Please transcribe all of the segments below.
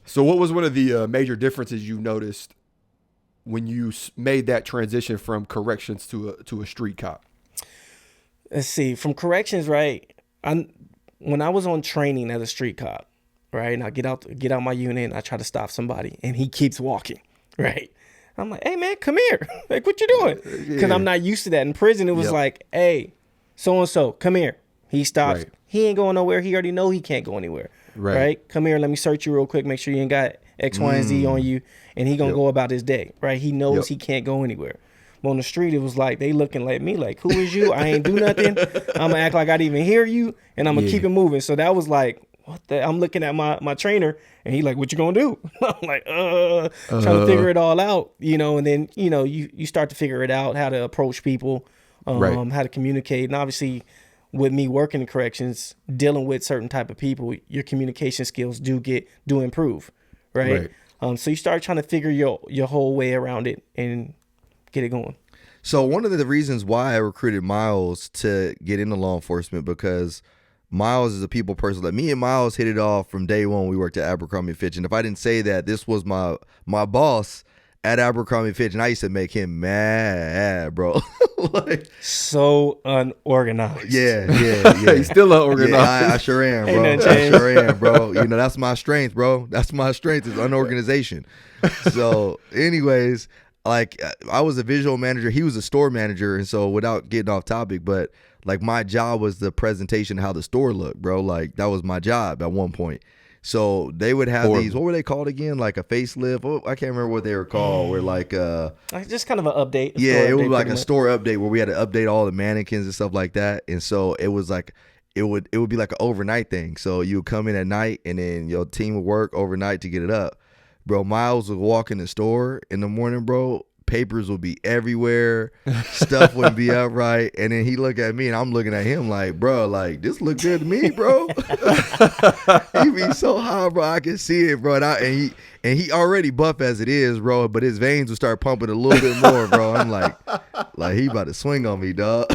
So what was one of the major differences you noticed when you made that transition from corrections to a street cop? Let's see. From corrections, right? When I was on training as a street cop, right, and I get out my unit and I try to stop somebody, and he keeps walking, right? I'm like, hey man, come here. Like, what you doing? Because I'm not used to that. In prison, it was like, hey, so and so, come here. He stops. Right. He ain't going nowhere. He already know he can't go anywhere. Right? Come here. Let me search you real quick. Make sure you ain't got X, Y, and Z on you. And he gonna go about his day. Right? He knows he can't go anywhere. But on the street, it was like they looking at me like, who is you? I ain't do nothing. I'm gonna act like I didn't even hear you, and I'm gonna keep it moving. So that was like, what the? I'm looking at my trainer, and he like, what you gonna do? I'm like, trying to figure it all out, and then you start to figure it out, how to approach people, how to communicate, and obviously, with me working in corrections, dealing with certain type of people, your communication skills do improve, right? So you start trying to figure your whole way around it and get it going. So one of the reasons why I recruited Myles to get into law enforcement, because Myles is a people person. Like me and Myles hit it off from day one. We worked at Abercrombie Fitch, and if I didn't say that, this was my boss at Abercrombie Fitch, and I used to make him mad, bro. Like, so unorganized. Yeah. He's still unorganized. Yeah, I sure am, bro. I sure am, bro. That's my strength, bro. That's my strength is unorganization. So, anyways, like I was a visual manager. He was a store manager, and so without getting off topic, but like my job was the presentation of how the store looked, bro. Like that was my job at one point. So they would have these, what were they called again? Like a facelift? Oh, I can't remember what they were called. Where like just kind of an update. Yeah, it was like a store update where we had to update all the mannequins and stuff like that. And so it was like it would be like an overnight thing. So you would come in at night and then your team would work overnight to get it up. Bro, Myles would walk in the store in the morning, bro. Papers would be everywhere. Stuff wouldn't be upright. And then he look at me and I'm looking at him like, bro, like this look good to me, bro. He be so high, bro. I can see it, bro. And he already buff as it is, bro. But his veins would start pumping a little bit more, bro. I'm like he about to swing on me, dog.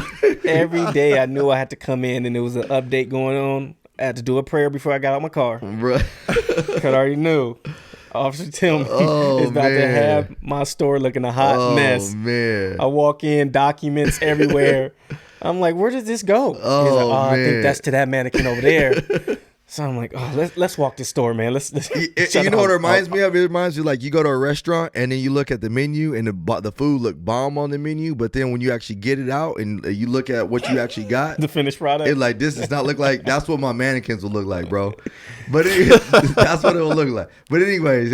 Every day I knew I had to come in and there was an update going on. I had to do a prayer before I got out my car. Bro. Because I already knew. Officer Tim is about to have my store looking a hot mess. Man. I walk in, documents everywhere. I'm like, where does this go? He's like, I think that's to that mannequin over there. So I'm like, let's walk this store, man. Let's you know what it reminds me of? It reminds you like you go to a restaurant and then you look at the menu and the food look bomb on the menu, but then when you actually get it out and you look at what you actually got, the finished product, it like this does not look like. That's what my mannequins will look like, bro. But that's what it will look like. But anyways,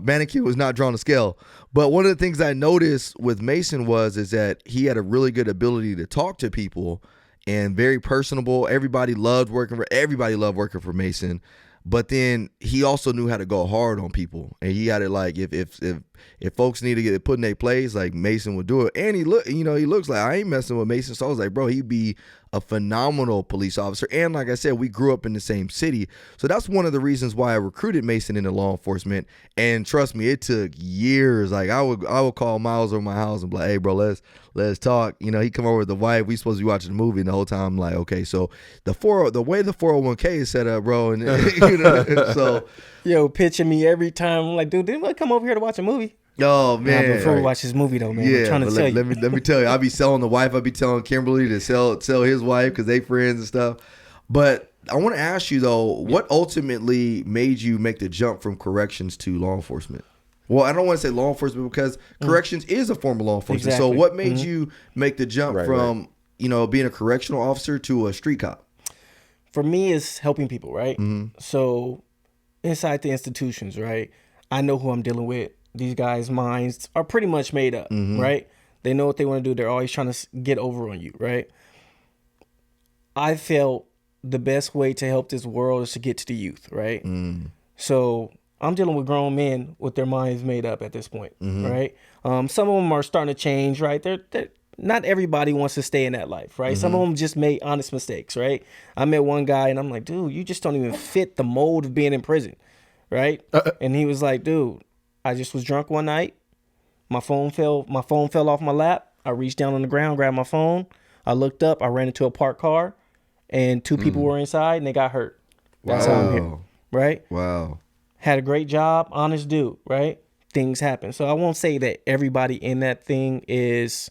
mannequin was not drawn to scale. But one of the things I noticed with Mason is that he had a really good ability to talk to people. And very personable. Everybody loved working for Mason. But then he also knew how to go hard on people. And he had it like if folks need to get put in their place, like Mason would do it. And he looks like I ain't messing with Mason. So I was like, bro, he'd be a phenomenal police officer. And like I said, we grew up in the same city. So that's one of the reasons why I recruited Mason into law enforcement. And trust me, it took years. Like I would call Myles over my house and be like, hey bro, let's talk. He come over with the wife. We supposed to be watching the movie, and the whole time I'm like, okay, so the way the 401k is set up, bro, and so pitching me every time. I'm like, dude, didn't I come over here to watch a movie? Oh man, before we watch this movie though, man. Yeah, I'm trying to tell you. Let me tell you, I be selling the wife. I be telling Kimberly to sell his wife because they friends and stuff. But I want to ask you though, what ultimately made you make the jump from corrections to law enforcement? Well, I don't want to say law enforcement because corrections is a form of law enforcement. Exactly. So what made you make the jump from being a correctional officer to a street cop? For me, it's helping people, right? Mm-hmm. So inside the institutions, right, I know who I'm dealing with. These guys' minds are pretty much made up, right? They know what they want to do. They're always trying to get over on you, right? I felt the best way to help this world is to get to the youth, right? So I'm dealing with grown men with their minds made up at this point, right? Some of them are starting to change, right? They're not everybody wants to stay in that life, right? Some of them just made honest mistakes, right? I met one guy and I'm like, dude, you just don't even fit the mold of being in prison, right? And he was like, dude, I just was drunk one night. My phone fell off my lap. I reached down on the ground, grabbed my phone. I looked up. I ran into a parked car, and two people were inside, and they got hurt. That's how I'm here, right? Wow. had a great job, honest dude, right? Things happen. So I won't say that everybody in that thing is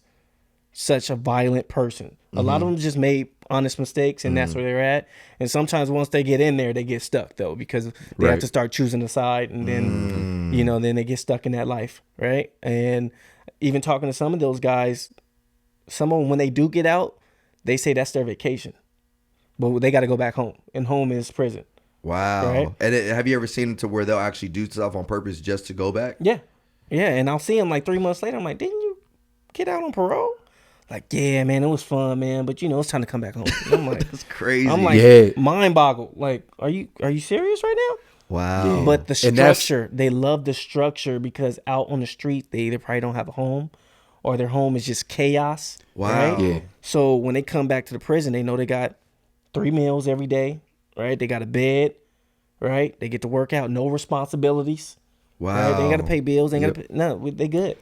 such a violent person. A lot of them just made honest mistakes, and that's where they're at. And sometimes once they get in there, they get stuck though, because they have Right. to start choosing a side, and then then they get stuck in that life, right? And even talking to some of those guys, some of them, when they do get out, they say that's their vacation, but they got to go back home, and home is prison. Wow. Right. And have you ever seen it to where they'll actually do stuff on purpose just to go back? Yeah, and I'll see them like 3 months later. I'm like, didn't you get out on parole? Like, yeah, man, it was fun, man, but it's time to come back home. And I'm like, That's crazy. I'm like, Yeah. mind boggled. Like, are you serious right now? Wow. But the And that's- structure, they love the structure, because out on the street, they either probably don't have a home, or their home is just chaos. Wow. Right? Yeah. So when they come back to the prison, they know they got 3 meals every day, right? They got a bed, right? They get to work out, no responsibilities. Wow. Right? They ain't got to pay bills. They ain't got to pay, no, they good.